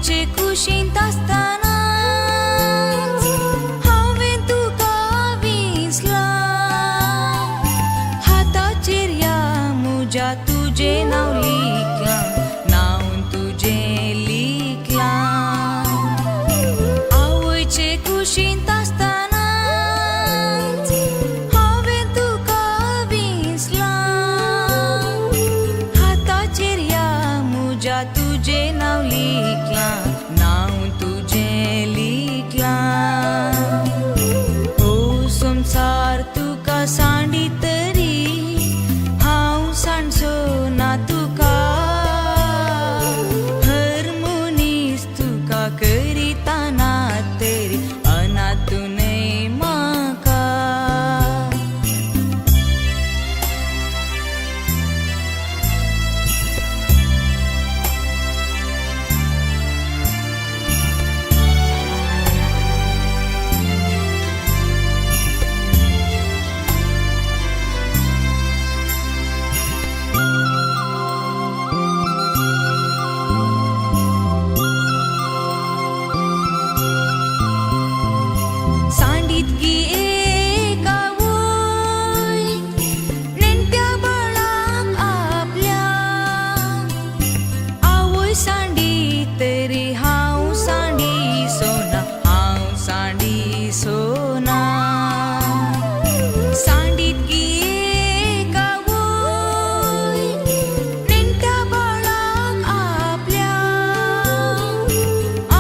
आवयचे कुशींत आसतना हांवें तुका विसला हाताचेर या म्हज्या तुजें नांव लिखलां नांव तुजें लिखलां आवयचे कुशींत आसतना हांवें तुका विसला हाताचेर या म्हज्या तुजें नांव लिखलां नांव तुजें लिखलां हो संवसार तुका सांडी तरी हांव सांडचो ना तुका हर मनीस तुका करिता ना तरी अनाथूनय म्हाका सांडीत गी एका वय नेणट्या बाळाक आपल्या आवय सांडी तरी हांव सांडी सोना हांव सांडी सोना सांडीत गी एका वय नेणट्या बाळाक आपल्या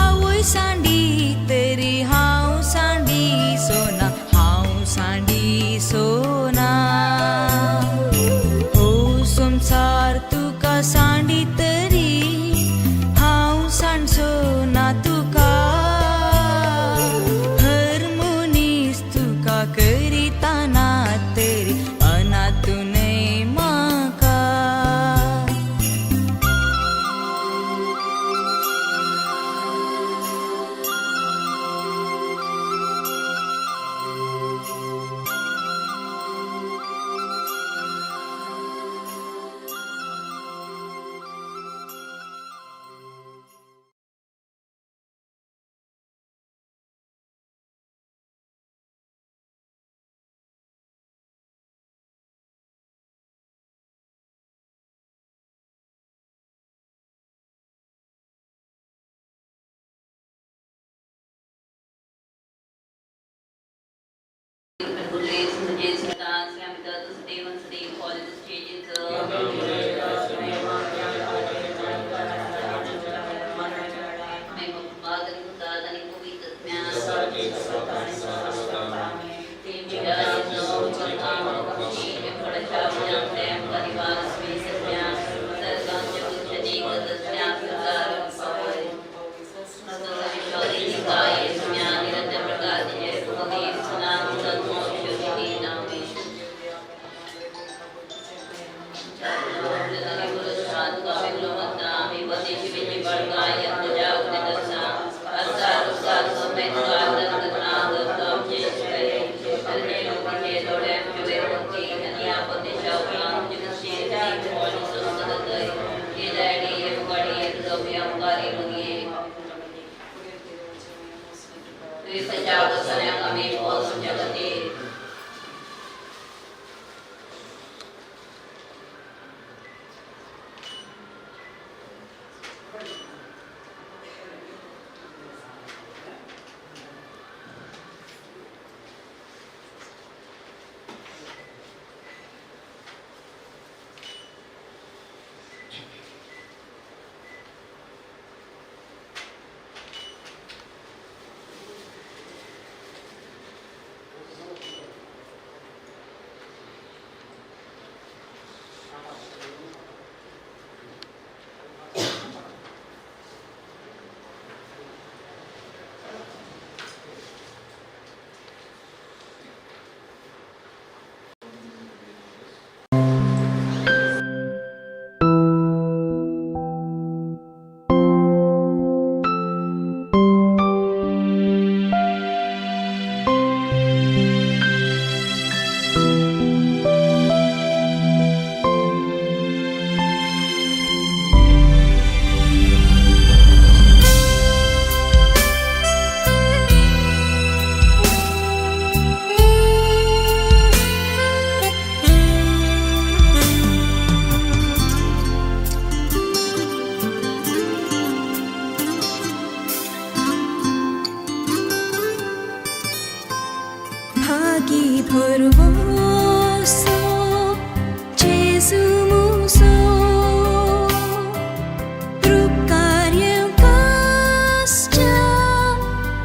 आवय सांडी तरी हांव सांडी सोना हांव सांडी सोना हो संवसार तुका सांडी तरी हांव सांडचो ना तुका हर मनीस तुका करिता ना तरी अनाथूनय म्हाका hermoso Jesús Rukarya kasca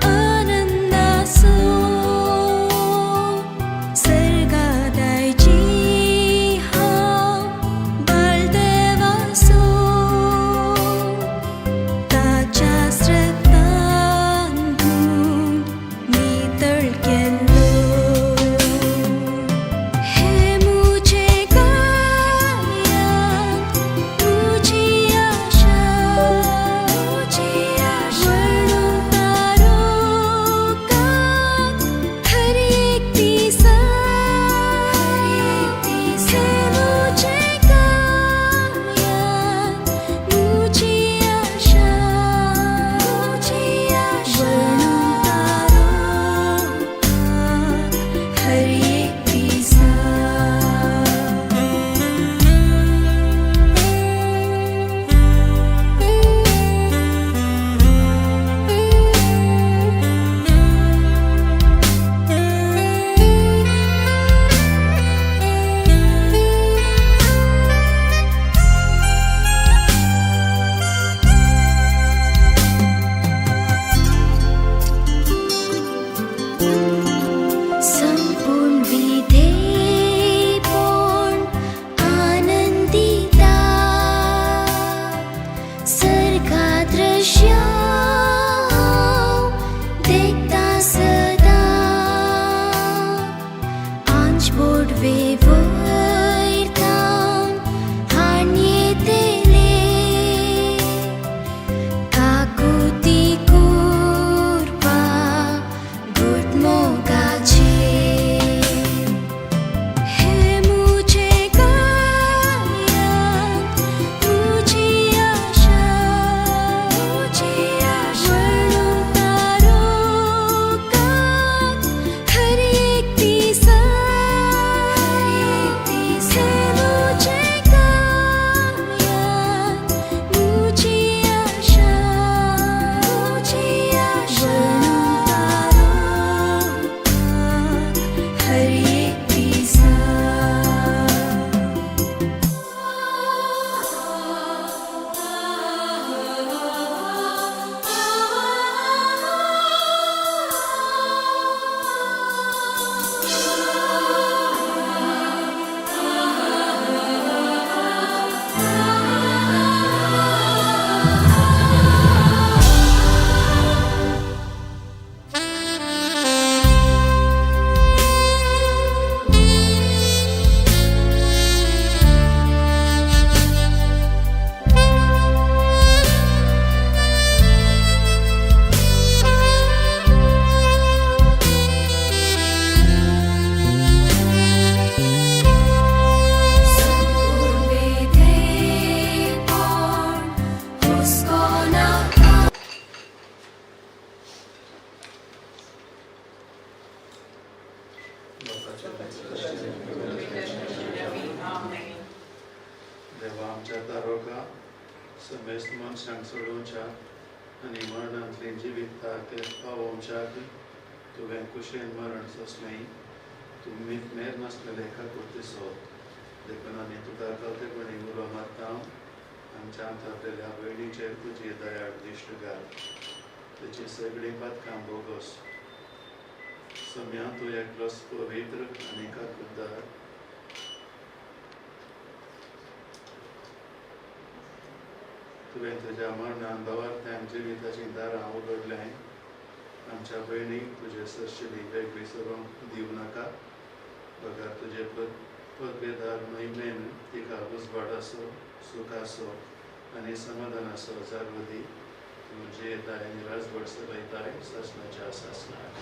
anandaso Sargadai jiha baldevaso Tacha sratandhun nital kello He mujhe kaya mujhe asha varno taro ka har ek disa He mujhe kaya mujhe asha varno taro ka har ek disa संपूर्ण विधेयपूर्ण आनंदिता सरका दृश्य देखता सदा आंचपोट वेवैरताम हान्येतेले काकुती kurpa gutmogache He mujhe kaya mujhe asha varno taro ka har ek disa He mujhe kaya mujhe asha varno taro ka har ek disa देवा आमच्या तारोका समेस्त मनशांक सोडोवच्या आनी मरणांतली जिविताक पावोवच्याक तुवें कुशेन मरण सोंसलें तुमी मेर नासलेले एका कुर्तीसो देखून आमी तुका कळटेपणी उलो मारता आमच्या अंतरलेल्या भयणीचेर तुजी दयाळ दिश्ट घाल तेची सगळीं पथकां बोगोस सम्या तूं एकलोच पवित्र आनी काकूदार तुवें तुज्या मरणान दवरत्यान जिविताचीं दारां उगडल्यां आमच्या भयणीक तुजे सरशिली वेगळी सोडूंक दिवं नाका बगर तुजे पदवेदार महिमेन तिका उजवाड आसो सूख आसो आनी समाधान आसो जागो दी तूं जियेताय आनी राजवट चलयताय सासणाच्या सासणाक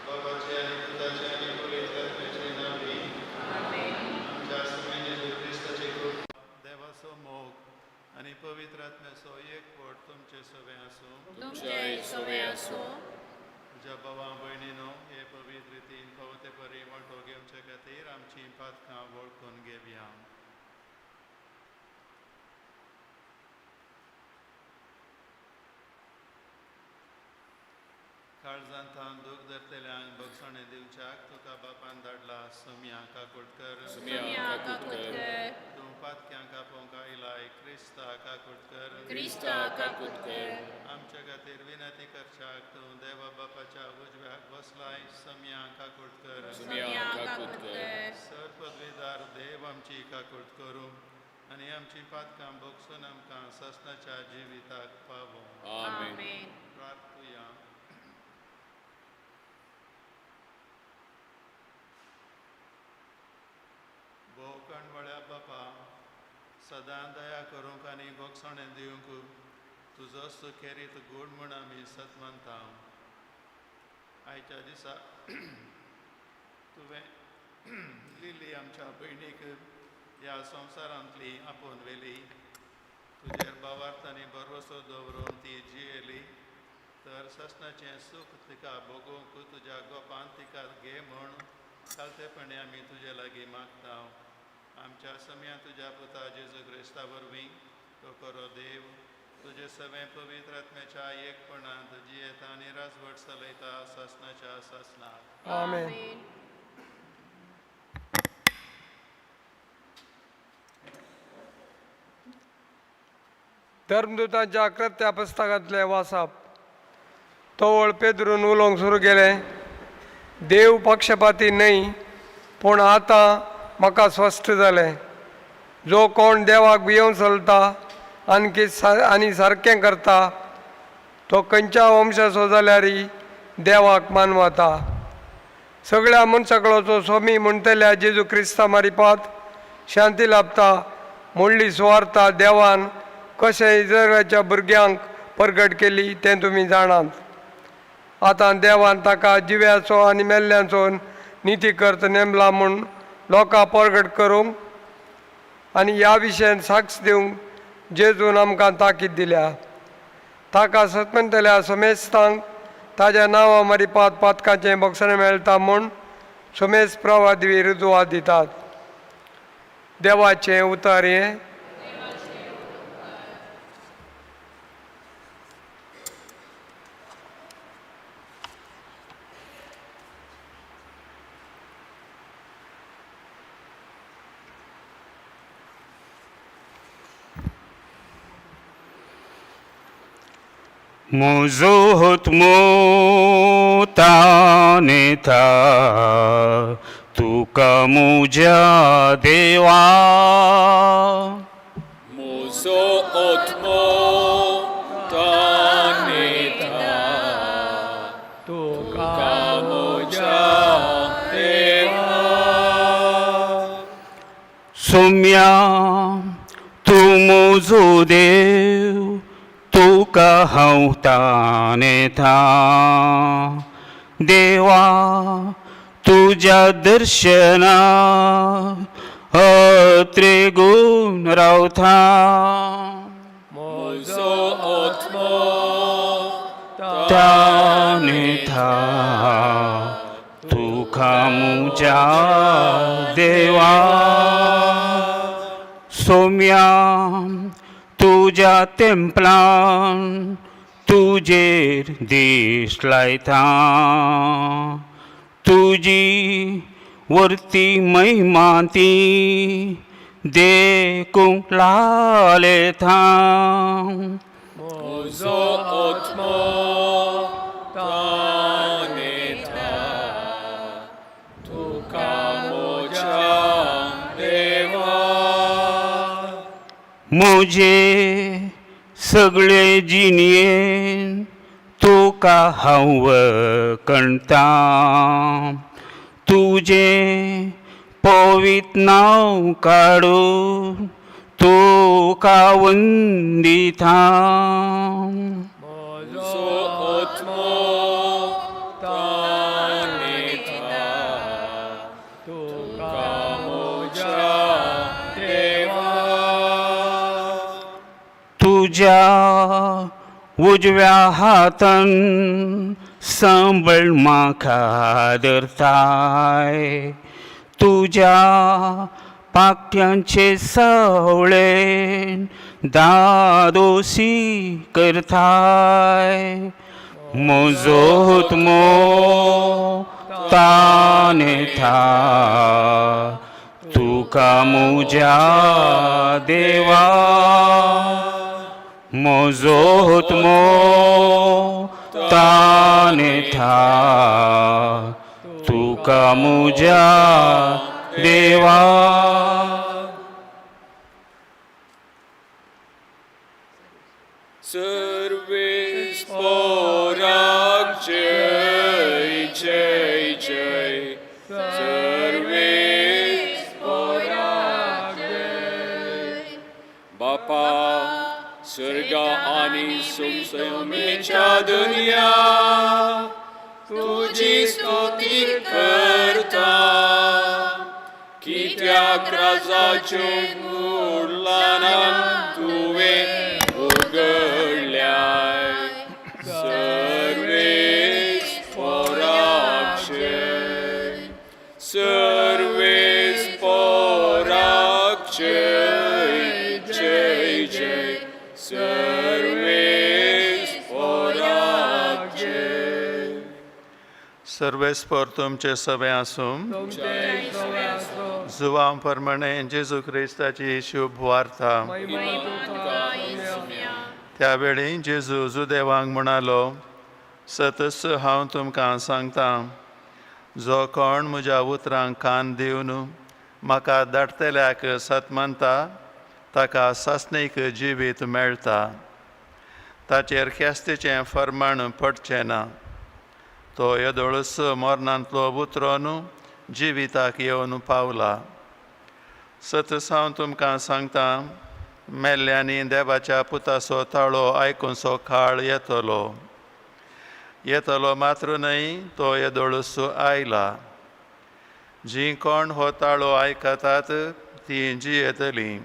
बाबाचे आणि पुताचे आणि पवित्र आत्म्याचे नावे आमच्या समेन जेजू ख्रिस्ताचे कृपा देवाचो मोग आणि पवित्र आत्म्याचो एकवट तुमचे सगळे आसूं. तुझ्या भावा भयणीनो हे पवित्र रितीन पवित्र परी मोठो घेवचे खातीर आमची पातकां वळखून घेवया. काळजांतान दूख धरतल्यांक बक्षणे दिवच्याक तुका बापान धाडला सुम्या काकुटकर. तूं पातक्यांक आपोवंक आयलाय क्रिस्ता काकुटकर. आमच्या खातीर विनंती करच्याक तूं देवा बापाच्या उजव्याक बसलाय सम्या काकुटकर. सर पदवीदार देव आमची काकूट करूं आनी आमची पातकां बगसून आमकां ससनाच्या जिविताक पावो. प्रार्थुया. भोवकणवळ्या बापा सदां दया करूंक आनी बगसणें दिवंक तुजो सुखेरीत गूण म्हूण आमी सतमंता. आयच्या दिसा तुवें लिली आमच्या भयणीक ह्या संवसारांतली आपोवन व्हेली. तुजेर भावार्थ आनी भरवसो दवरून ती जियेली तर ससनाचें सूख तिका भोगूंक तुज्या गोपान तिका घे म्हूण खालतेपणी आमी तुजे लागीं मागता. आमच्या सम्या तुज्या पुता जेजू क्रिस्ता वरवीं तो खरो देव तुजे सगळे पवित्र आत्म्याच्या एकपणांत जियेता आनी राजवट चलयता ससनाच्या ससनाक. आमेन. धर्मदूतांच्या कृत्या पुस्तकांतले वाचप. तोवळ पेदरून उलोवंक सुरू केलें. देव पक्षपाती न्हय पूण आतां म्हाका स्पश्ट जालें. जो कोण देवाक भियोवन चलता आनी सारकें करता तो खंयच्या वंशाचो जाल्यारय देवाक मानवता. सगळ्या मनशाकळोचो स्वामी म्हणटल्या जेजू क्रिस्ता मारिपात शांती लाभता म्हणली सुवार्ता देवान कशें इस्रायलाच्या भुरग्यांक प्रगट केली तें तुमी जाणात. आतां देवान ताका जिव्याचो आनी मेल्ल्यांचो निती करता नेमला म्हूण लोकां प्रगट करूंक आनी ह्या विशयान साक्ष दिवंक जेजून आमकां ताकीद दिल्या. ताका सतमंतल्या समेस्तांक ताज्या नांवा मारिपात पातकाचें बक्षणें मेळटा म्हूण समेस्त प्रवादी रुजवात दितात. देवाचें उतर हें. Muzut mutaneta tuka muja dewa. Muzut mutaneta tuka muja dewa. Sumya tu muzu dev तुका हांव ताणेता. देवा तुज्या दर्शना त्रेगून रावता. म्हजो आत्मा ताणेता तुका मुज्या देवा. सोम्या तुज्या तेंपलान तुजेर दीस लायता. तुजी वर्ती महिमा ती देखूंक लालेता. म्हजो आत्मा ताणेता तुका म्हज्या देवा. मुजे सगळे जिणयेन तुका हांव वळखता. तुजें पवित्र नांव काडून तुका Vandita So Otmo Tanita Tukamoja Deva तुझ्या उजव्या हातान सांबळ म्हाका धरताय तुझ्या पाक्यांचे सावळेन दादोसी करताय म्हजो मो तानेता तुका म्हज्या देवा म्हजो मो तानेता तुका म्हज्या देवा Service Porak Jai Jai Jai Service Porak Jai Bapa Surga Ani Sumsayomecha Dunya Tuji Stuti Karta Kityak Razachen Urlanan Tuve Ugerlyai Service Porakchen Service Porakchen Jai Jai Service Porakchen सर्वेस्पर तुमचे सवे आसूं जुवां प्रमाणे जेजू क्रिस्ताची शुभ वार्ता त्या वेळी जेजू जुदेवांक म्हणालो सतस हांव तुमकां सांगता जो कोण म्हज्या उतरांक कान दिवन म्हाका धाडटल्याक सत मानता ताका सासणीक जिवीत मेळटा ताचेर ख्यास्तीचें फर्माण पडचें ना तो येदोळस मरणांतलो उतरोन जिविताक येवन पावला सतस हांव तुमकां सांगता मेल्ल्यांनी देवाच्या पुताचो ताळो आयकुचो काळ येतलो मात्र न्हय तो येदोळस आयला जीं कोण हो ताळो आयकतात तीं जियेतलीं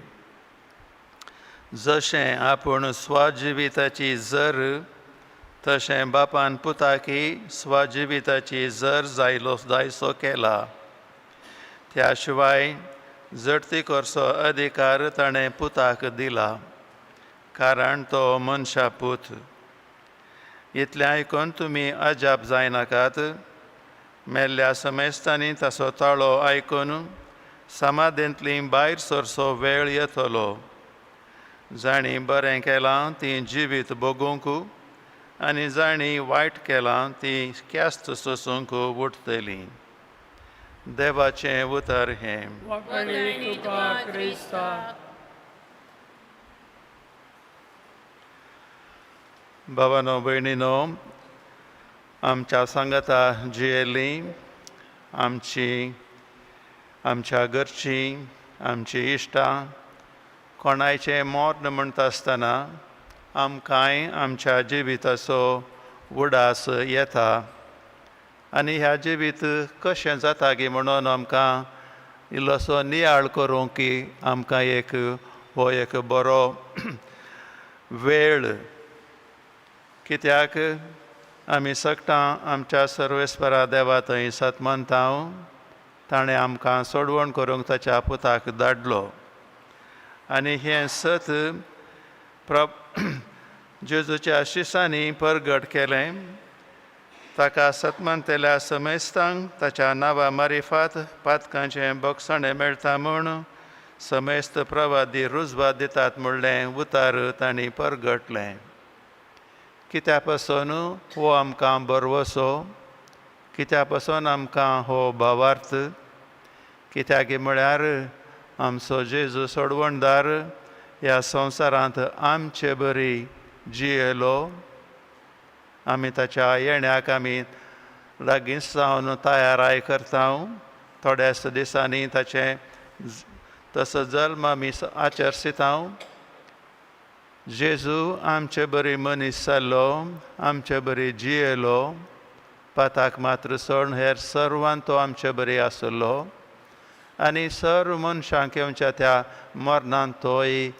जशें आपूण स्वाजिविताची जर तशें बापान पुताकी स्वाजिविताची जर जायसो केला त्या शिवाय जडती करचो अधिकार ताणें पुताक दिला कारण तो मनशा पूत इतलें आयकून तुमी अजाप जायनाकात मेल्ल्या समेस्तांनी ताचो ताळो आयकून समाधींतली भायर सरचो वेळ येतलो जाणी बरें केलां तीं जिवीत भोगूंक आनी जाणी वायट केलां तीं क्यास्त सोसूंक उठतलीं देवाचें उतर हें भावानो भयणीनो आमच्या सांगाता जियेलीं आमच्या घरचीं आमची इश्टां कोणायचें मरण म्हणटा आसतना आमकांय आमच्या जिविताचो उडास येता आनी ह्या जिवीत कशें जाता गी म्हणून आमकां इल्लोसो नियाळ करूंक की आमकां हो एक बरो वेळ कित्याक आमी सगटां आमच्या सर्वेस्परा देवा थंय सतमंता ताणें आमकां सोडवण करूंक ताच्या पुताक धाडलो आनी हें सत जेजूच्या शिसांनी परगट केलें ताका सतमंतेल्या समेस्तांक ताच्या नांवा मारिफात पातकांचें बक्षणें मेळटा म्हूण समेस्त प्रवादी रुजवा दितात म्हणलें उतार तांणी परगटलें कित्या पासून हो आमकां बरवसो कित्या पासून आमकां हो भावार्थ कित्याक म्हळ्यार आमचो जेजू सोडवणदार ह्या संवसारांत आमचे बरी जियेलो आमी ताच्या येण्याक आमी लागींच जावन तयाराय करता थोड्याच दिसांनी ताचें तसो जल्म आमी आचरसीत हांव जेजू आमचे बरी मनीस जाल्लो आमचे बरी जियेलो पाताक मात्र सोडून हेर सर्वान तो आमचे बरी आसलो आनी सर्व मनशांक येवच्या त्या मरणान तोय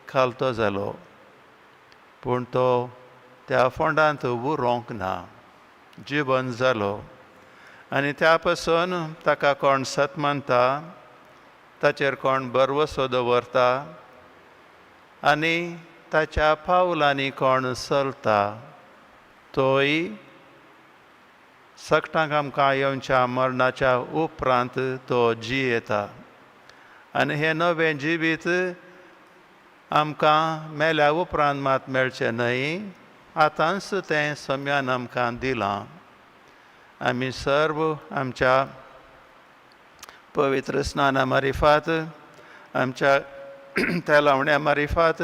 खालतो जालो पूण तो त्या फोंडांत उरोंक ना जिवन जालो आनी त्या पासून ताका कोण सत मानता ताचेर कोण बरवसो दवरता आनी ताच्या पावलांनी कोण चलता तोय सकटांक आमकां येवच्या मरणाच्या उपरांत तो जियेता आनी हें नवें जिवीत आमकां मेल्या उपरांत मात मेळचें न्हय आतांच तें सम्यान आमकां दिलां आमी सर्व आमच्या पवित्र स्नाना मारिफात आमच्या त्या लावण्या मारिफात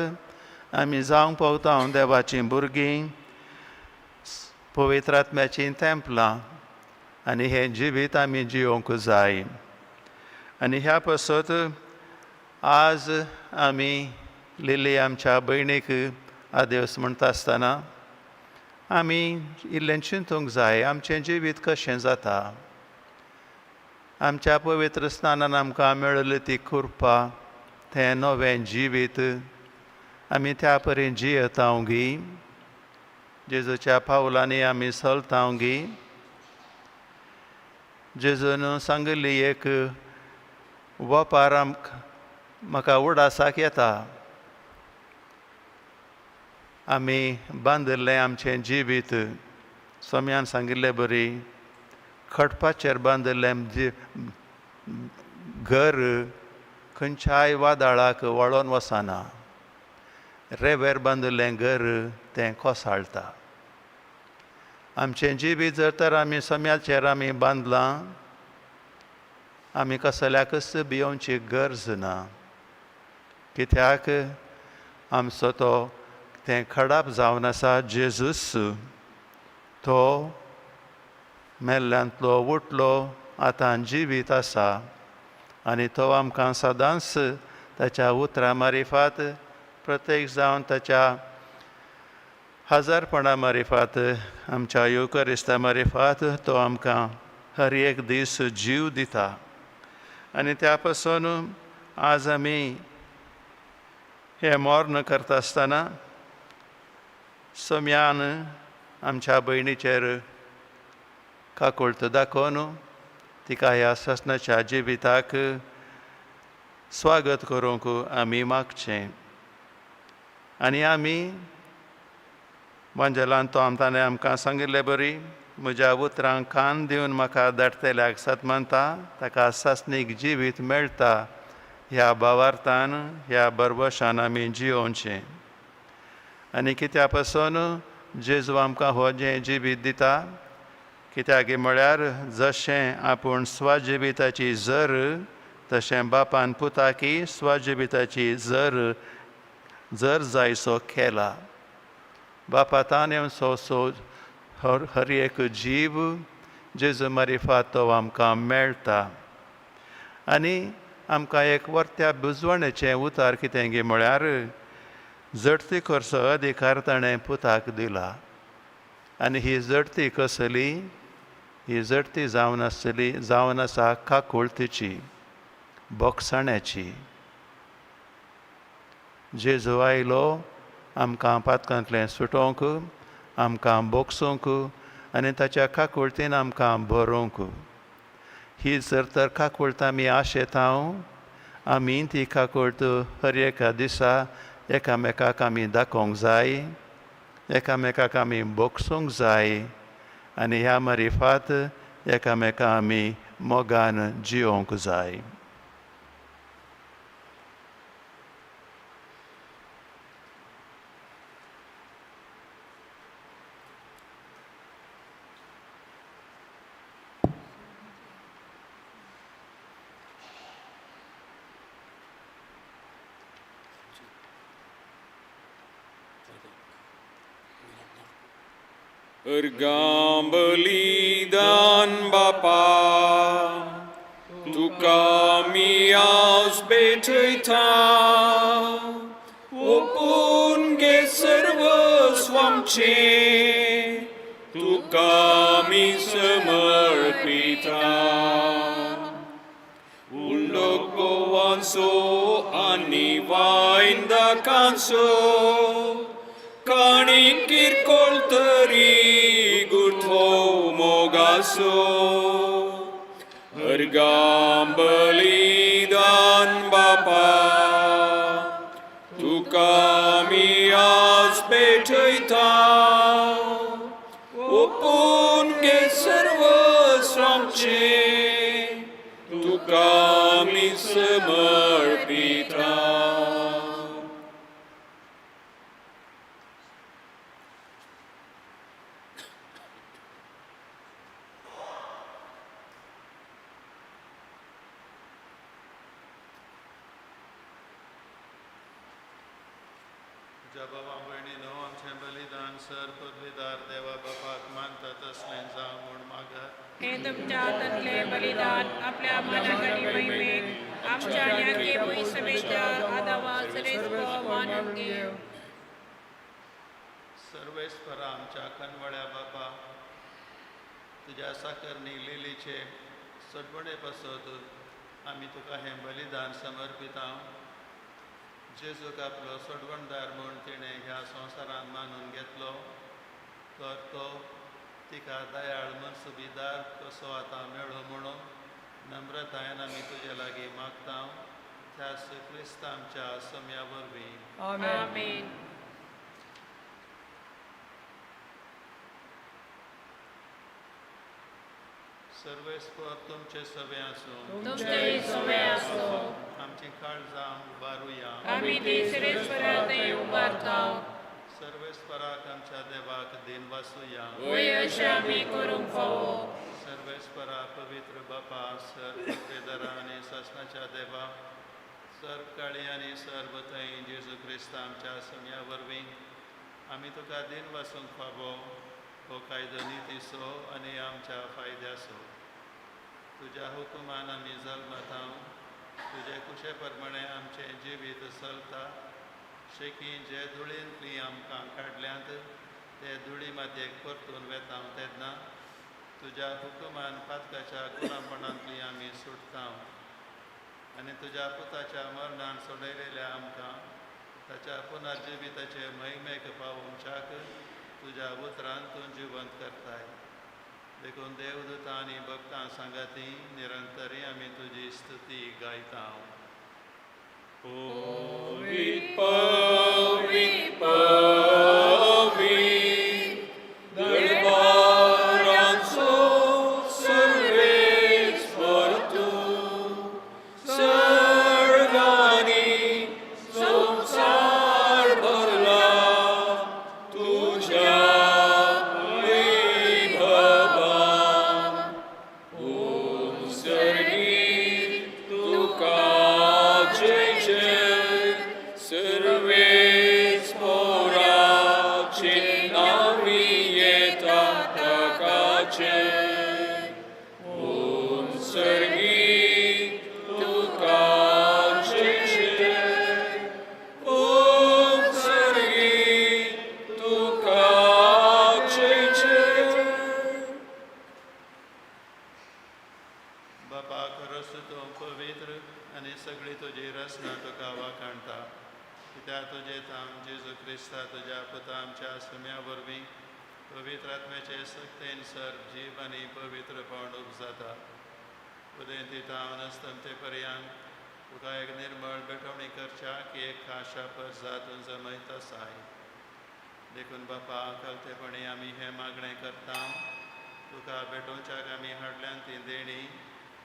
आमी जावंक पावता देवाचीं भुरगीं पवित्र आत्म्याचीं तेंपलां आनी हें जिवीत आमी जियोंक जाय आनी ह्या पासत आज आमी लिली आमच्या भयणीक आदेवस म्हणटा आसतना आमी इल्लें चिंतूंक जाय आमचें जिवीत कशें जाता आमच्या पवित्र स्नानान आमकां मेळिल्ली ती कृपा तें नवें जिवीत आमी त्या परी जियेतावगी जेजूच्या पावलांनी आमी चलतावगी जेजून सांगिल्ली एक वपार म्हाका उडासाक येता आमी बांदिल्लें आमचें जिवीत सोम्यान सांगिल्लें बरी खटपाचेर बांदिल्लें घर खंयच्याय वादळाक वळोन वचना रेंवेर बांदिल्लें घर तें कोसळटा आमचें जिवीत जर तर आमी सोम्याचेर आमी बांदलां आमी कसल्याकच भियोवची गरज ना कित्याक आमचो तो तें खडाप जावन आसा जेजूस तो मेल्ल्यांतलो उठलो आतां जिवीत आसा आनी तो आमकां सदांच ताच्या उतरां मारिफात प्रत्येक जावन ताच्या हजारपणा मारिफात आमच्या युकरिस्ता मारिफात तो आमकां हर एक दीस जीव दिता आनी त्या पासून आज आमी हें मरण करता आसतना सोम्यान आमच्या भयणीचेर काकुळट दाखोवन तिका ह्या ससनाच्या जिविताक स्वागत करूंक आमी मागचें आनी आमी मंजलान तो आमताणें आमकां सांगिल्लें बरी म्हज्या उतरांक कान दिवन म्हाका धाडटल्याक सत मानता ताका ससनीक जिवीत मेळटा ह्या भावार्थान ह्या बरवशान आमी जियोवचें आनी कित्या पासून जेजू आमकां हो जें जिवीत दिता कित्याक म्हळ्यार जशें आपूण स्वजिविताची जर तशें बापान पुताकी स्वजिविताची जर जायसो केला बापातान येवन हर एक जीव जेजू मारिफात तो आमकां मेळटा आनी आमकां एक वर्त्या बुजवणेचें उतार कितें गे म्हळ्यार जडती करचो अधिकार ताणें पुताक दिला आनी ही जडती कसली ही जडती जावन आसा काकुळतीची बोगसाण्याची जेजू आयलो आमकां पातकांतलें सुटोवंक आमकां बोगसूंक आनी ताच्या काकुळटीन आमकां भरोवंक ही जर तर काकुळट आमी आशेताव आमी ती काकुळट हर एका दिसा एकामेकाक आमी दाखोवंक जाय एकामेकाक आमी बोगसूंक जाय आनी ह्या मारिफात एकामेका आमी मोगान जियोंक जाय Ergam belidan Bapa, tu तुका मी आज भेटयता ओपून घे सर्वस्वांचे तुका मी समर्पिता उंडो गोवांचो आनी वायंदाकांचो काणी किरकोळ तरी गुठो मोगासो अर्गां बलिदान बापा तुका मी आज भेटयता ओपून घे सर्वस्वांचे तुका मी समर्पिता ज्या बाबा भयणीनो आमचें बलिदान सर पदवीदार देवा बापाक मानता तसलें जावं म्हूण मागात हे तुमच्या हातातले बलिदान आपल्या मानाक आणि महिमेक आमच्या न्याके भुंय सभेच्या आदावा सरेस्को मानून घेव सर्वेस्परा आमच्या कनवळ्या बापा तुज्या साकरणी लिलीचे सडवणे पासत आमी तुका हें बलिदान समर्पिता जेजूक आपलो सोडवणदार म्हूण तिणें ह्या संवसारांत मानून घेतलो तर तो तिका दयाळ मनसुबीदार कसो आतां मेळ्ळो म्हणून नम्रतायेन आमी तुजे लागीं मागता त्याच क्रिस्त आमच्या सम्या वरवीं आमेन सर्वेस्पर तुमचे सवे आसूं तुमचे सवे आसो आमची काळजां उबारुया आमी ती सरेस्परा थंय उबारता सर्वेस्पराक आमच्या देवाक दिन वासुया वय अशें आमी करूंक फावो सर्वेस्परा पवित्र बापा सर पेदरा आनी ससनाच्या देवा सर काळी आनी सर्व थंय जेजू क्रिस्त आमच्या सम्या वरवीं आमी तुका दिन वासूंक फावो हो कायदो नितीसो आनी आमच्या फायद्याचो तुज्या हुकुमान आमी जल्मात तुजे कुशे प्रमाणे आमचें जिवीत चलता शेकी जे धुळींतली आमकां काडल्यांत ते धुळी मातयेक परतून वेता तेन्ना तुज्या हुकुमान पातकाच्या गुलामपणांतली आमी सुटता आनी तुज्या पुताच्या मरणान सोडयलेल्या आमकां ताच्या पुनर्जिविताचे महिमेक पावोवच्याक तुज्या उतरांत तूं जिवंत करताय देखून देवदूतां आनी भक्तां सांगाती निरंतरी आमी तुजी स्तुती गायता Pavit, pavit, pavit, darbaranso सर्वेस्वर तूं, सर्गांनी संसार भरला तुज्या वैभवान. ओम सर्गी तुका जय जय सर्वेच मोराचे नावी येता ताकाचे. ओम सर्गी तुका जय जय. ओम सर्गी तुका जय जय. बापा खरोच तूं पवित्र आनी सगळी तुजी रचना तुका वाखाणटा कित्याक तुजे थाम जेजू क्रिस्ता तुज्या पुता आमच्या सम्या वरवीं पवित्र आत्म्याचे सक्तेन सर जीव आनी पवित्रपण उपजाता उदेंती थांव नस्तंते पर्यंत तुका एक निर्मळ बेठवणी करच्या की एक खाशा पर जातून जमयता साय देखून बापा कलतेपणी आमी हें मागणें करता तुका भेटोवच्याक आमी हाडल्यान ती देणी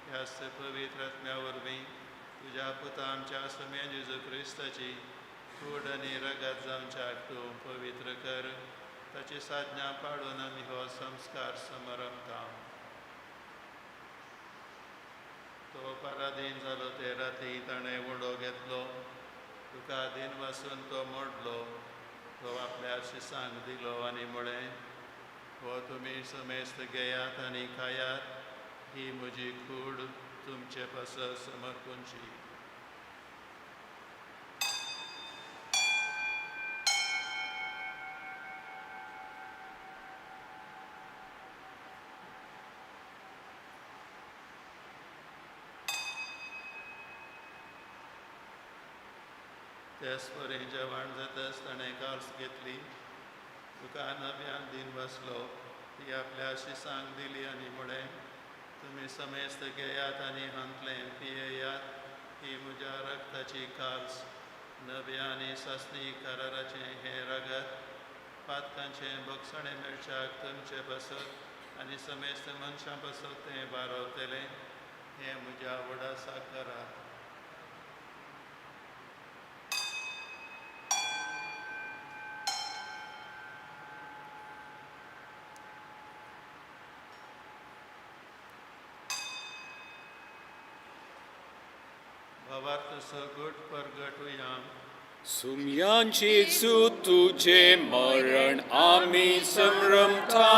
ह्या पवित्र आत्म्या वरवीं तुज्या पुता आमच्या सम्या जेजू क्रिस्ताची कूड आनी रगत जावच्याक तूं पवित्र कर ताची साज्ञा पाळून आमी हो संस्कार समरमता. तो पराधीन जालो ते राती ताणें उडो घेतलो तुका दिन वासून तो मोडलो तो आपल्या शिसांक दिलो आनी म्हळें हो तुमी समेस्त घेयात आनी खायात ही म्हजी कूड तुमचे पसत समर्पूंची. त्याचपरी जेवण जाताच ताणें काल्स घेतली, तुका नव्यान दिन बसलो, ती आपल्या शिसांक दिली आनी म्हळें, तुमी समेस्त घेयात आनी हांतलें पियेयात, ही म्हज्या रक्ताची काल्स, नव्या आनी सस्नी कराराचें हें रगत, पातकांचें भक्षणें मेळच्याक तुमचें बसत आनी समेस्त मनशां बसत तें बारवतलें, हें म्हज्या वडा करार. भावार्थ सगुट परगटुया. सुमयांची चूत तुझे मरण आम्ही संभ्रमता,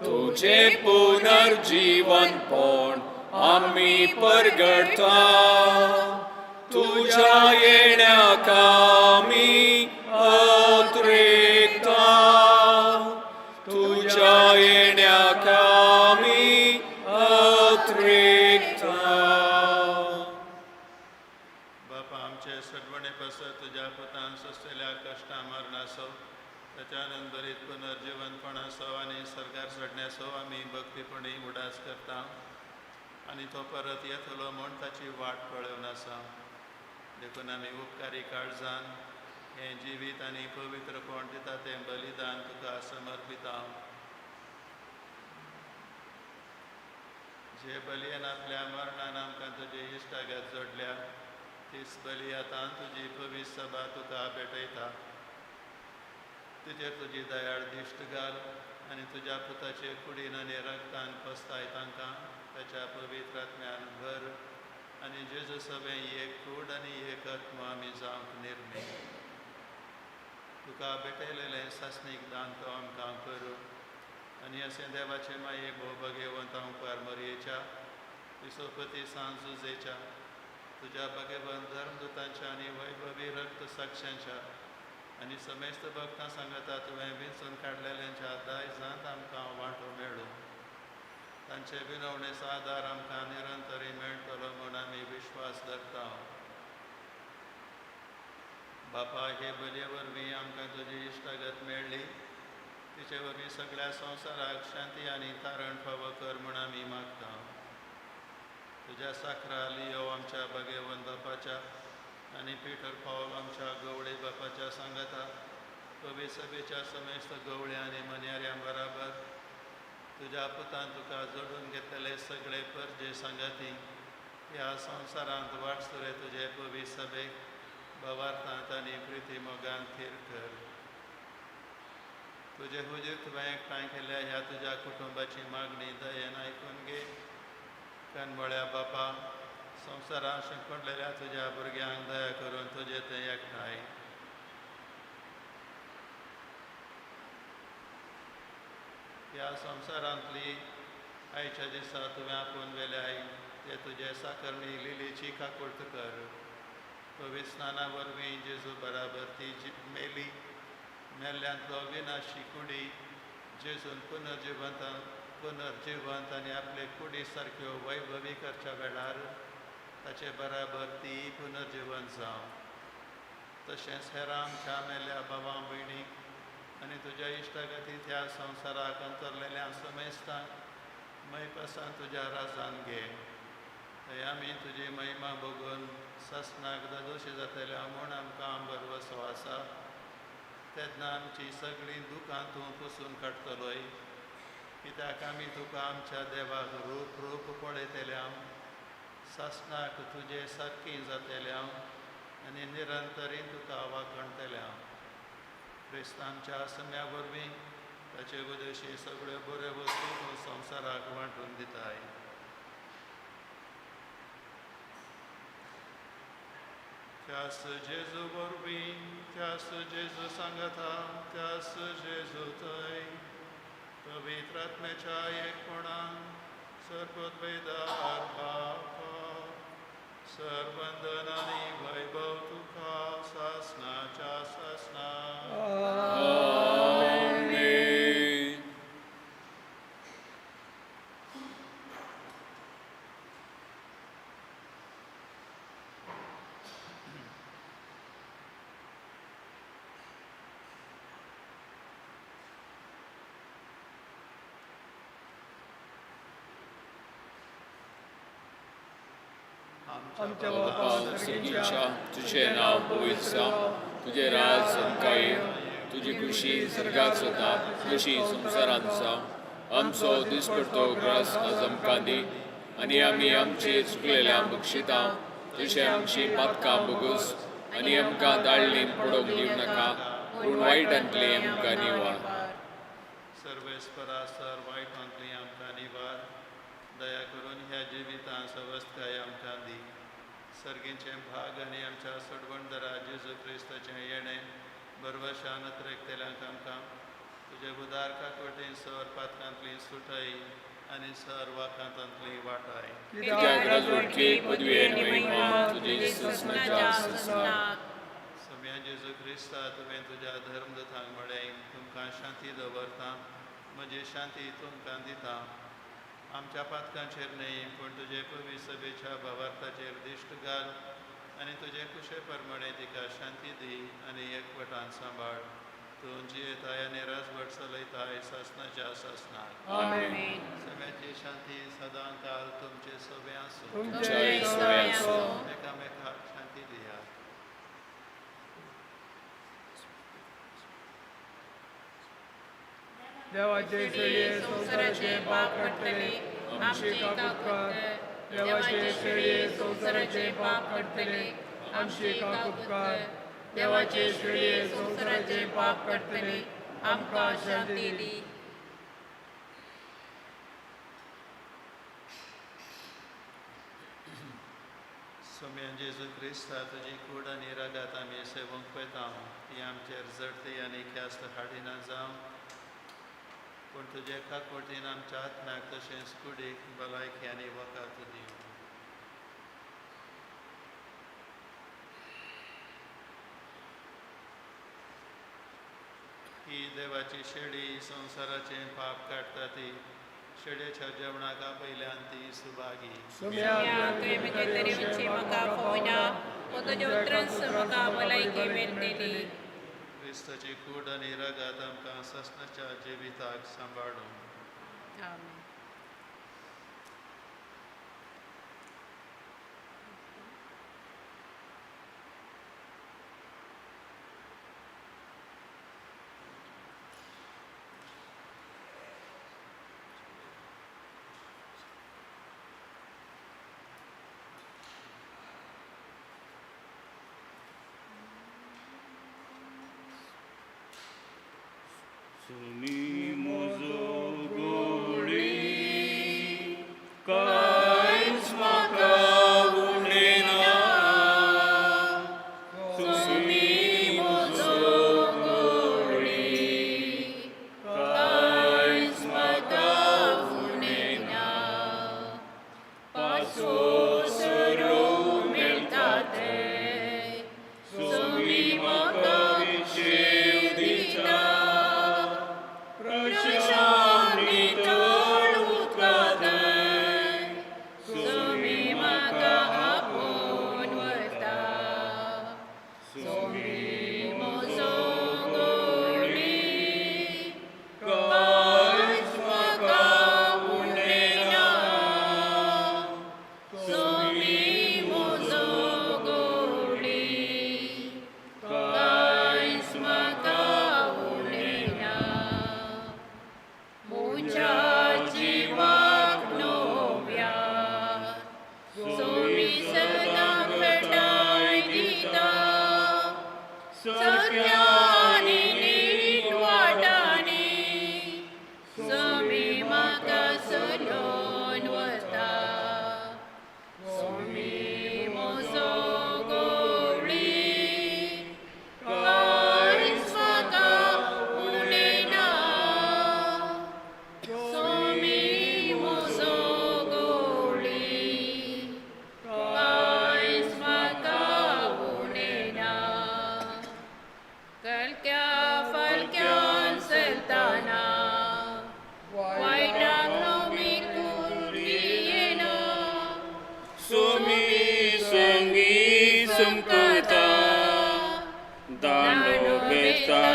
तुझे पुनर्जीवन पण आम्ही परगटता, तुझ्या येण्याक आम्ही अत्रेकता, तुझ्या येण्याक आम्ही अत्रेकता. बापा आमचे सडवणे पसत तुझ्या पुतान सोसलेल्या कश्टां मरणासो, त्याच्या नंतरीत पुनर्जीवनपणासो आनी सरकार चडण्यासो आमी भक्तीपणी उडास करता आनी तो परत येतलो म्हूण ताची वाट पळोवन आसा. देखून आमी उपकारी काळजान हें जिवीत आनी पवित्रपण दिता तें बलिदान तुका समर्पिता. जे बलयेन आपल्या मरणान आमकां तुजे इश्टागत जोडल्या, तीच बली आतां तुजी पवित्र सभा तुका भेटयता. तुजेर तुजी दयाळ दिश्ट घाल आनी तुज्या पुताचे कुडीन आनी रक्तान पस्ताय तांकां ताच्या पवित्र आत्म्यान भर आनी जेजू सभें एक कूड आनी एक आत्मा आमी जावंक निर्मी. तुका भेटयलेलें सासणीक दान तो आमकां करूं आनी अशें देवाचे माये भोवभगेवंत ओंकार मरयेच्या विसोपती सांजुजेच्या तुझ्या भगवंत धर्मदुतांच्या आनी वैभवी रक्त साक्षांच्या आनी समेस्त भक्तां सांगता तुवें वेंचून काडलेल्यांच्या दायजांत आमकां वांटो मेळूं. तांचे विनवणेचो आदार आमकां निरंतरी मेळटलो म्हूण आमी विश्वास धरता. बापा हे बलये वरवीं आमकां तुजी इश्टागत मेळ्ळी, तिचे वरवीं सगळ्या संवसाराक शांती आनी तारण फावो कर म्हूण आमी मागता. तुज्या साखरा लियो आमच्या भगवंत बापाच्या आनी पिटर पावल आमच्या गवळे बापाच्या सांगाता पवित्र सभेच्या समेस्त गवळ्या आनी मन्याऱ्यां बराबर तुज्या पुतान तुका जोडून घेतलेले सगळे परजे सांगाती ह्या संवसारांत वाटसुरे तुजे पवित्र सभेक भवार्थांत आनी प्रिती मोगान थीर कर. तुजे हुजीर तुवें एकठांय केल्ल्या ह्या तुज्या कुटुंबाची मागणी दयेन आयकून घे. कणमळ्या बापा संवसारांत शिंपडलेल्या तुज्या भुरग्यांक दया करून तुजे तें एकठांय. ह्या संवसारांतली आयच्या दिसा तुवें आपूण वेल्याय ते तुजे साकरणी लिलीची काकुळट कर. पवित्र स्नाना वरवीं जेजू बराबर ती मेली मेल्ल्यांतलो विनाशी कुडी जेजून पुनर्जिवंत आनी आपले कुडी सारक्यो वैभवी करच्या वेळार ताचे बराबर ती पुनर्जिवंत जावं. तशेंच हेरां आमच्या मेल्ल्या भावां भयणीक आनी तुज्या इश्टागती त्या संवसाराक अंतरलेल्या समेस्तांक मैपासान तुज्या राजान घे. थंय आमी तुजी महिमा बघून ससनाक दोशी जातल्या म्हूण आमकां बरवसो आसा. तेन्ना आमची सगळीं दुखां तूं पुसून काडटलोय, कित्याक आमी तुका आमच्या देवाक रूप रूप पळयतल्या, ससनाक तुजे सारकीं जातल्या आनी निरंतरीन तुका वाखणतल्या. क्रिस्तांच्या सम्या वरवीं ताचे उदेशी सगळ्यो बऱ्यो वस्तू तूं संवसाराक वांटून दिताय. त्यास जेजू वरवीं त्यास जेजू सांगता त्यास जेजू थंय पवित्र आत्म्याच्या एकपणान सर्वोद्वेदार बापा सर्वंदन आणि वैभव तुका शासनाच्या शासना आमेन. आमच्या बापा बापा सर्गीच्या तुझे नाव पवित्र तुझे राज संकाय तुझी खुशी सर्गात जाता खुशी संसारांत जावं आमचो दिसपडतो ग्रास आज आमकां दी आनी आमी आमची चुकलेल्या बक्षिता तुझे आमची पातकां बगूस आनी आमकां दाळणीन पडोवंक दिवं नाका पूण वायटांतली आमकां निवार. सर्वेस्परासर वायटांतली आमकां निवार दया करून ह्या जिवितां सवस्थाय आमकां दी सर्गींचे भाग आनी आमच्या सडवणदरा जेजू क्रिस्ताचें येणें बरवशान त्रेकतेल्यांक आमकां तुजे उदार काकवटीन सर पातकांतली सुटाय आनी सर वाखांतांतली वाटाय. कित्याक राजवटली पदवी आनी महिमा तुजे सुसनाच्या सुसनाक. सम्या जेजू क्रिस्ता तुवें तुज्या धर्मदूतांक म्हळें तुमकां शांती दवरता म्हजी शांती तुमकां दिता आमच्या पातकांचेर न्हय पूण तुजे पवी सभेच्या भावार्थाचेर दिश्ट घाल आनी तुजे कुशे प्रमाणे तिका शांती दी आनी एकवटान सांबाळ तूं जियेताय आनी राजवट चलयताय शासनाच्या शासनाक. आमेन. सगळ्याची शांती सदां काल तुमचे सोबे आसूं तुमचेय सोबे आसूं. एकामेकाक शांती दिया. देवाचे शेळये संसाराचे पाप काडटले आमची काकुटकार देवाचे शेळये संसाराचे पाप काडटले आमची काकुटकार देवाचे शेळये संसाराचे पाप काडटले आमकां शांती दी. सोम्यान जेजू क्रिस्ता तुजी कूड आनी रागात आमी सेवंक पळयता ती आमचेर जडटी आनी ख्यास्त हाडिना जावं पूण तुजे काकोटीन आमच्या आत्म्याक तशेंच कुडीक भलायकी आनी वकात दिवं. ही देवाची शेळी संसाराचें पाप काडटा ती शेळयेच्या जेवणाका पयल्यान ती सुभागी. तुवें म्हजे तरेची म्हाका पळयना पूण तुजे उतरांच म्हाका भलायकी मेळटली. क्रिस्ताची कूड आनी रागात आमकां ससनाच्या जिविताक सांबाळून आमेन. सुमी म्हजो गोडी कांयच म्हाका उणेना सुमी म्हजो गोडी कांयच म्हाका उणेना पासो सरो मेळटा ते सुमी म्हाका विशेव दिता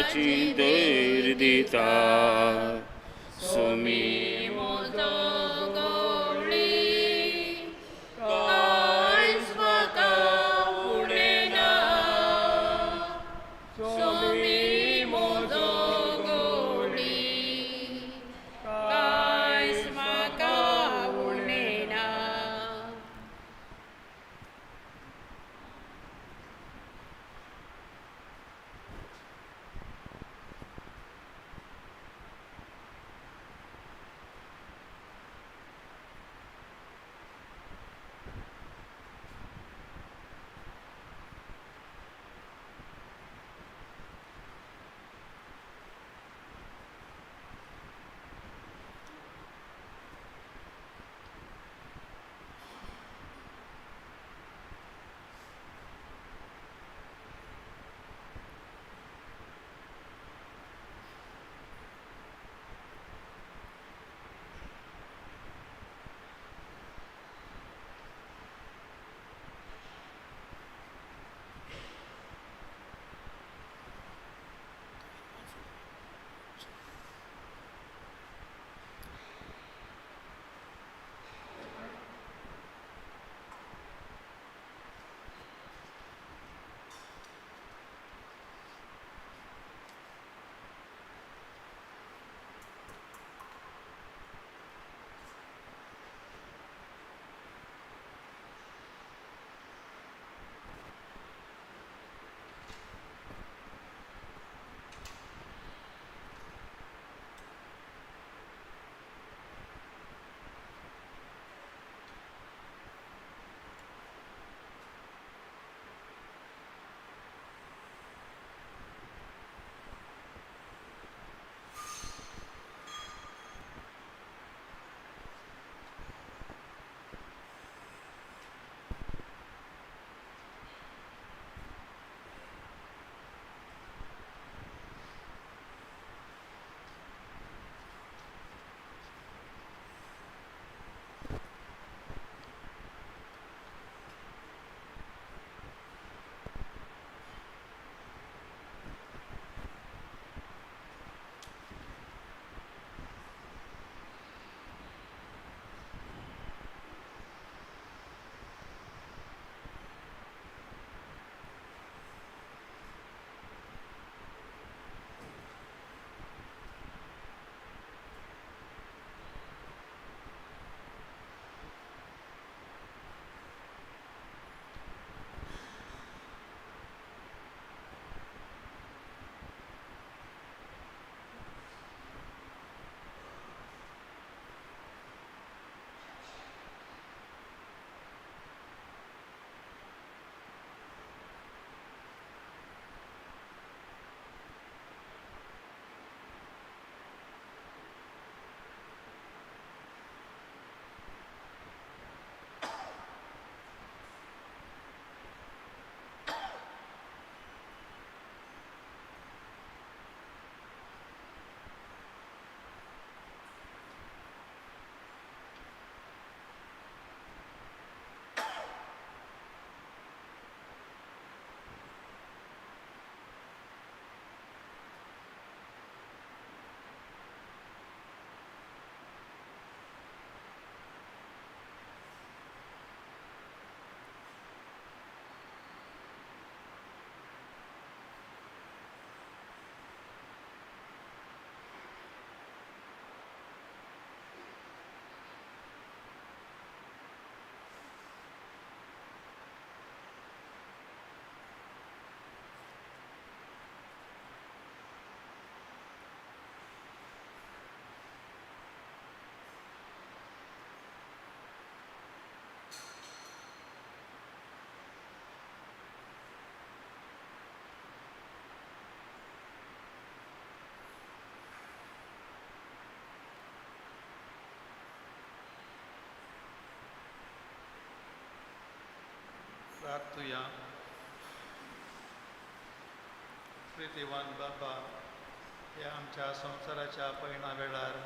मोगाची देर दिता सुमी म्हजो गवळी कांयच म्हाका उणेना सुमी म्हजो गवळी कांयच म्हाका उणेना प्रार्थूया. प्रितीवान बाबा, ह्या आमच्या संवसाराच्या पैना वेळार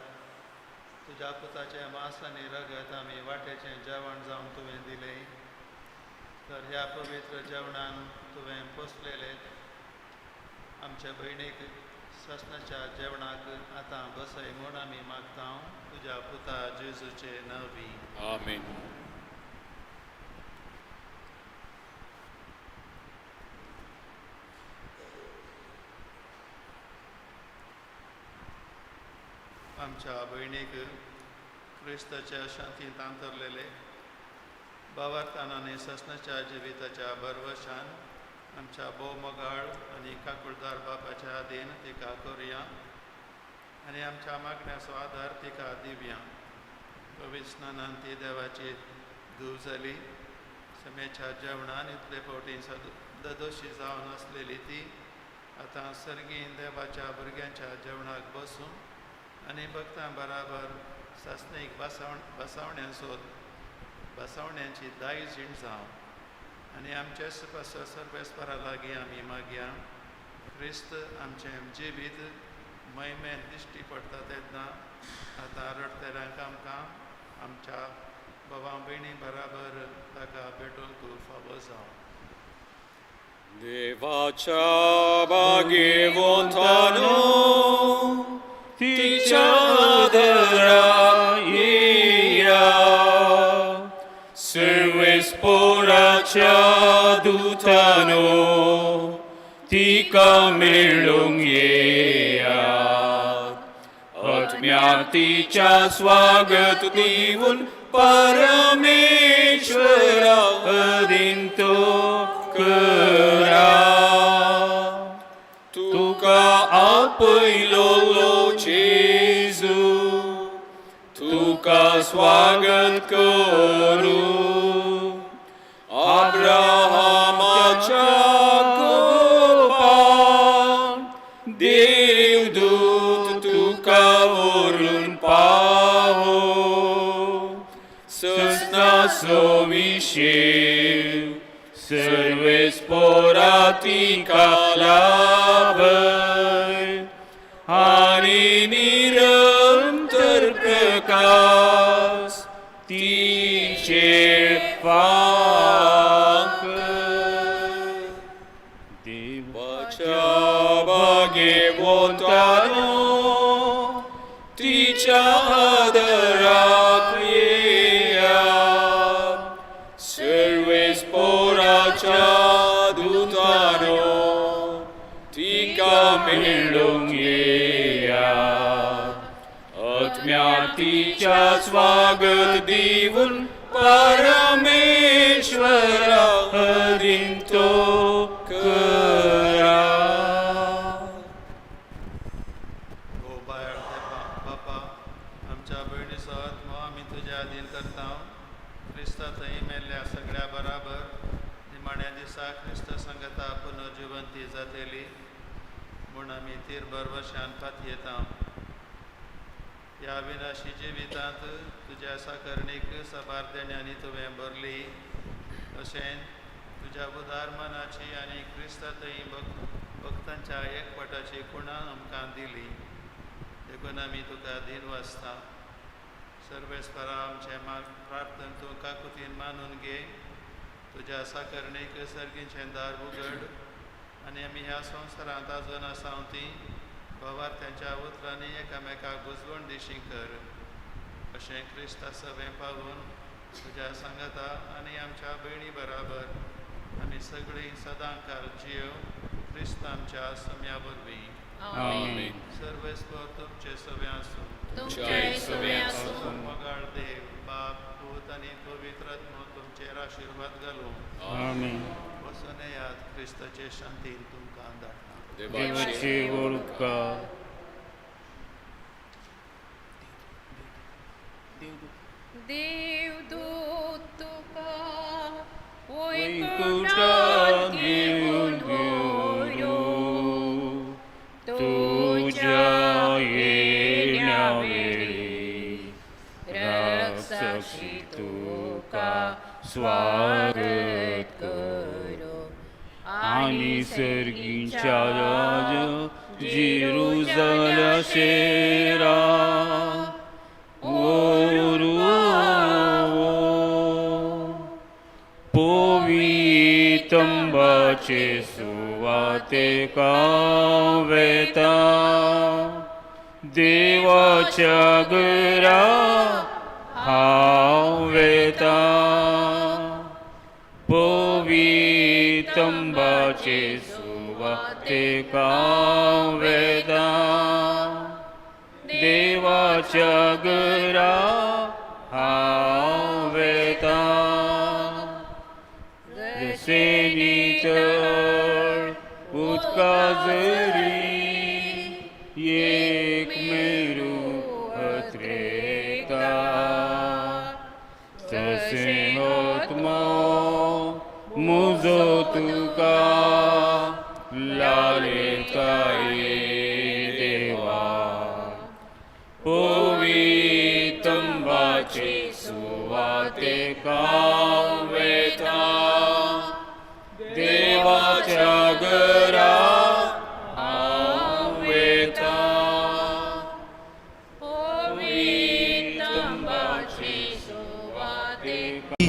तुज्या पुताचे मांस आनी रगत आमी वाटेचें जेवण जावन तुवें दिलें. तर ह्या पवित्र जेवणान तुवें पोसलेले आमचे भयणीक ससनाच्या जेवणाक आतां बसय म्हूण आमी मागता तुज्या पुता जेजूचे नवी. आमेन. आमच्या भयणीक क्रिस्ताच्या शांतींत अंतरलेले भावार्थानांनी ससनाच्या जिविताच्या भरवशान आमच्या भोवमोगाळ आनी काकुळदार बापाच्या आदीन तिका करुया आनी आमच्या मागण्याचो आदार तिका दिवया. पवित्र स्नानांत ती देवाची धूव जाली. समेच्या जेवणान इतले फावटी ददोशी जावन आसलेली ती आतां सर्गीन देवाच्या भुरग्यांच्या जेवणाक बसून आनी भक्तां बराबर सासणीक बसावण्यांची दायजीण जावं आनी आमचे सर्वेस्परा लागीं आमी मागया. क्रिस्त आमचें जिवीत महिमेन दिश्टी पडटा तेन्ना आतां रडतल्यांक आमकां आमच्या भावां भयणी बराबर ताका भेटूंक फावो जावं. देवाच्या भाग्यवंतानो तिच्या आदराक येया. सर्वेस्पराच्या दुतानो तिका मेळूंक येया. आत्म्याक तिच्या स्वागत दिवून परमेश्वरा अधीन तो करा. तुका आपयलो जेजू तुका स्वागत करू. अब्राहमाच्या गोपान देवदूत तुका व्हरून पावो. ससनाचो विशेव सर्वेस्परा तिका लाभय आनी निरंतर प्रकाश तिचेर फांकय. देवाच्या भाग्यवंतानो तिच्या आदराक येया. सर्वेस्पराच्या दुतानो तिका मेळूंक येया. आत्म्याक तिच्या स्वागत दिवून परमेश्वरा अधीन तो करा. ओ बाळ बापा आमच्या भयणीचो आत्मा आमी तुज्या अधीन करता. क्रिस्ता थंय मेल्ल्या सगळ्या बराबर निमाण्या दिसा क्रिस्त संगता पुनर्जिवंती जातली म्हूण आमी तीर भरवशान फातयेता. ह्या विनाशी जिवितांत तुज्या साकरणीक सबारदेण्यांनी तुवें भरली. अशें तुज्या उदार मनाची आनी क्रिस्ता थंय भक्तांच्या एकवटाची खुणां आमकां दिली. देखून आमी तुका दिनवासता. सर्वेस्परा आमचे प्रार्थना तूं काकुतीन मानून घे. तुज्या साकरणीक सर्गीचें दार उगड आनी आमी ह्या संवसारांत आजून आसाव ती भावार्थ्यांच्या उतरांनी एकामेकाक बुजवण दिशी कर. अशें क्रिस्ता सवें पावून तुज्या सांगाता आनी आमच्या भयणी बराबर आमी सगळीं सदांकाल जियो. क्रिस्त आमच्या सम्या वरवीं. आमेन. सर्वेस्पर तुमचे सवें आसूं. तुमचेय सवें आसूं. मोगाळ देव बाप पूत आनी पवित्र आत्मो तुमचेर आशिर्वाद घालूं. आमेन. वचून येयात क्रिस्ताचे शांतीन तुमकां धाडटा. देवाचे उपकार. देवदूत तुका वैकुंठात घेऊन यो. तुझ्या येण्या वेळी राक्षसी तुका स्वागत करो. आणि सर्गीच्या राज जेरुसलेम शेरा पोवी तंबाचे सुवा वातेका वेता देवाच्या घरा हांव वेता पवितंबाचे सुवातेका वेता देवाच्या घरा हांव वेता जसे नितळ उदका जरी एक मेरू हत्रेता तसे आत्मा मुजो तुका लालेताय देवा पवितंबाचे सुवातेका वेता देवाच्या घरा हांव वेता पवितंबाचे सुवातेका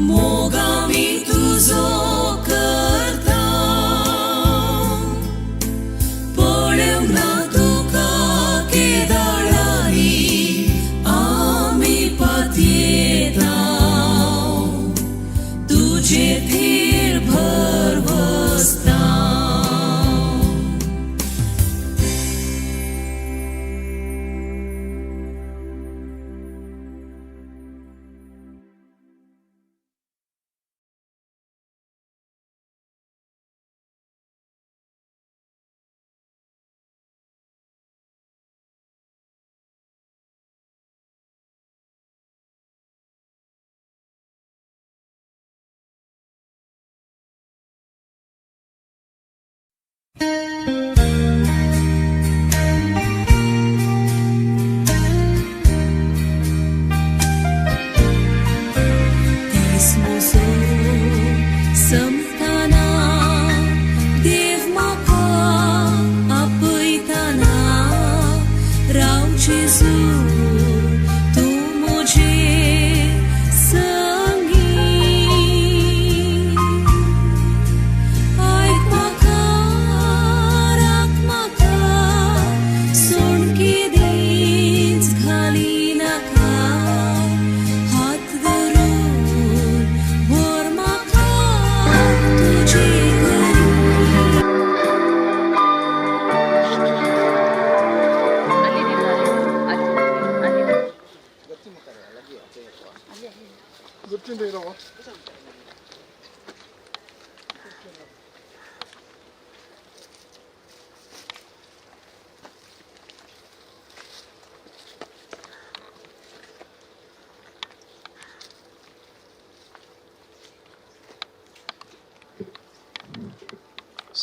मोगामी तुझो करता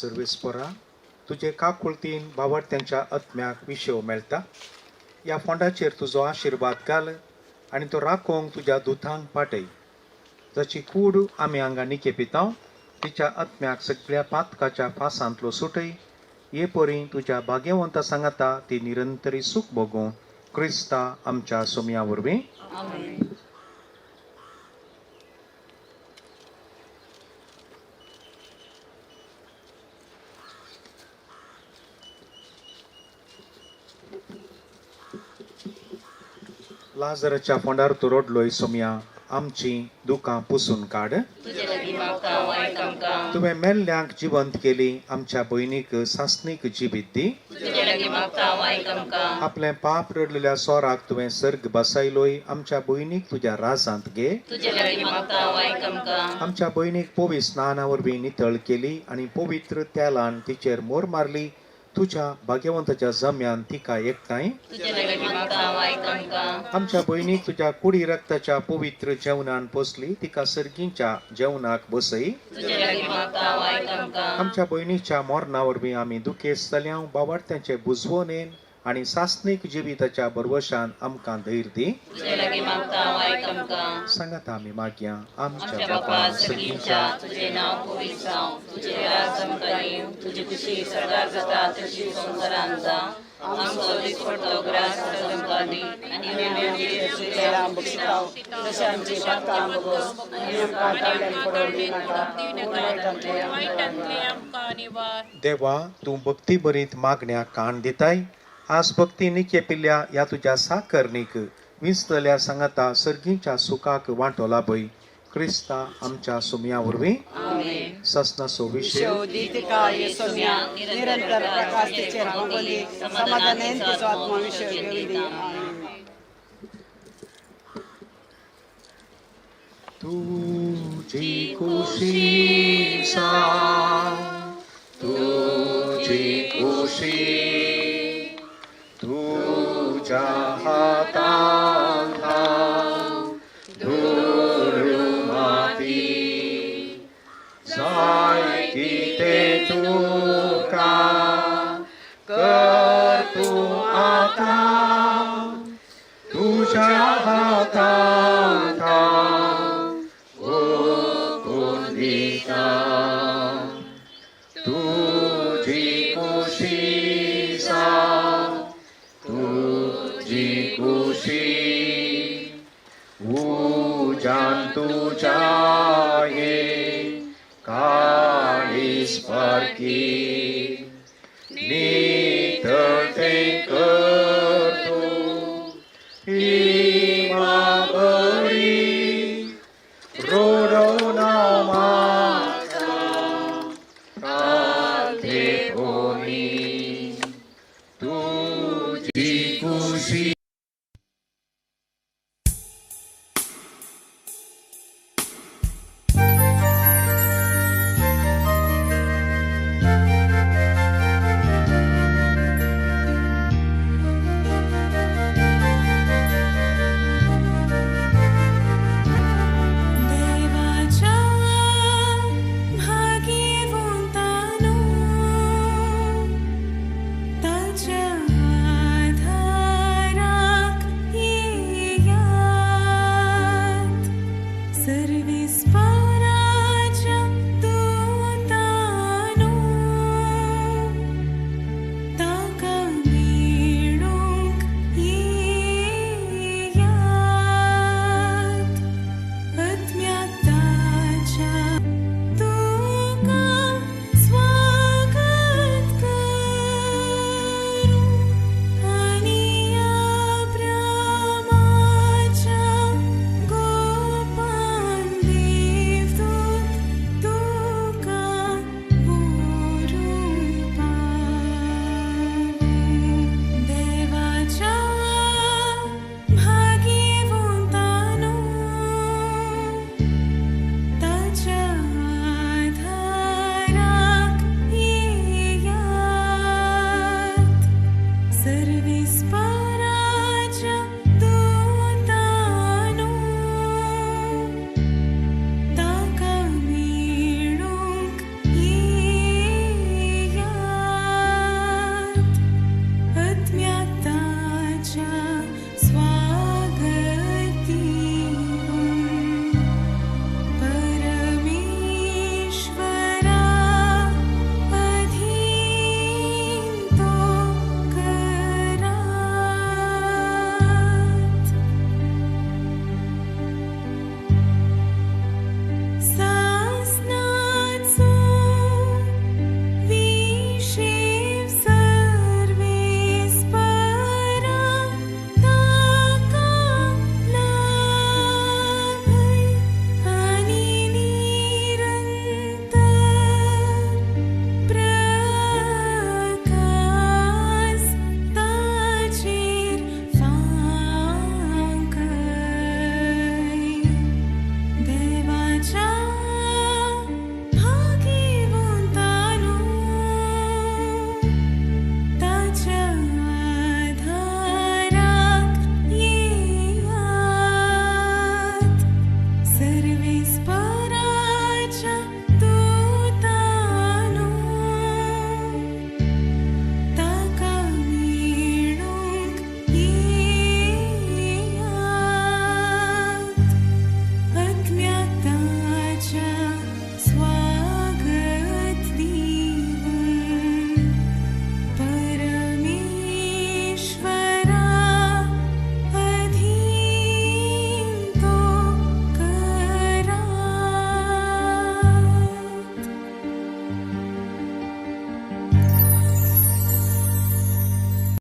सर्वेस्परा तुझे काकुळतीन बावडत्यांच्या आत्म्याक विशेव मेळटा. ह्या फोंडाचेर तुजो आशिर्वाद घाल आनी तो राखोंक तुज्या दुतांक पाटय. जची कूड आमी हांगा निकेपितांव तिच्या आत्म्याक सगळ्या पातकाच्या फासांतलो सुटय. हे परी तुज्या भाग्यवंत सांगाता ती निरंतरी सुख भोगूं क्रिस्ता आमच्या सोम्या वरवीं. लाजराच्या फोंडार तूं रोडलोय सोम्या आमची दुकां पुसून काड. तुवें मेल्ल्यांक जिवंत केली आमच्या भयणीक सासणीक जिवीत दी. आपले पाप रडलेल्या सोराक तुवें सर्ग बसयलोय आमच्या भयणीक तुज्या राजांत घे. आमच्या भयणीक पवित्र स्नाना वरवीं नितळ केली आनी पवित्र तेलान तिचेर मोर मारली. तुझ्या भाग्यवंताच्या जम्यान तिका एकठांय. आमच्या भयणीक तुझ्या कुडी रक्ताच्या पवित्र जेवणान पोसली तिका सर्गीच्या जेवणाक बसय. आमच्या भयणीच्या मोरणा वरवीं आमी दुखेस्त जाल्या बावडत्यांचे बुजवणेन आनी सासणीक जिविताच्या बरवशान आमकां धैर्य दी. सांगात आमी मागया आमच्या बापा सर्गीच्या तुझे नाव पवित्र जावं, तुझे राज आमकां येवं, तुजी खुशी सदां जाता तशी संवसारांत जावं. आमचो दिसपडटो ग्रास आमकां दी आनी आमी तुजेला बक्षितांव तशें आमची पातकां बगोस आनी आमकां ताळ्यान पडोवंक नाका. वायटांतले आमकां निवार. देवा तूं भक्ती बरीत मागण्या कान दिताय. आज भक्ती निकेपिल्ल्या ह्या तुज्या साकरणीक विंचतल्या सांगाता सर्गीच्या सुखाक वांटो लाभय. क्रिस्ता आमच्या सोम्या वरवीं. ससनाचो विशय तिका येसोम्या निरंतर प्रकाश तिचेर भोंवली समाधानेन तुजो आत्मा विशय घेवली. तुझी खुशी सांग, तुझी खुशी तुझ्या हातांत धुरू माती जायती ते तुका कर तूं आतां तुझ्या हातांत ओकून दिता. तुझी खुशी सांग, तुझी खुशी उजान तुझ्या ये काळीस पारकी नितळते कर तूं ही मागणी रोडवना म्हाका कांते कोणी. तुझी खुशी देवाच्या भाग्यवंतानो ताच्या आधाराक येयात. सर्वेस्पराच्या दूतानो ताका मेळूंक येयात. आत्म्याक ताच्या तुका स्वागत करूं आनी अब्रामाच्या गोपान देवदूत तुका व्हरून पावूं. देवाच्या भाग्यवंतानो ताच्या आधाराक येयात.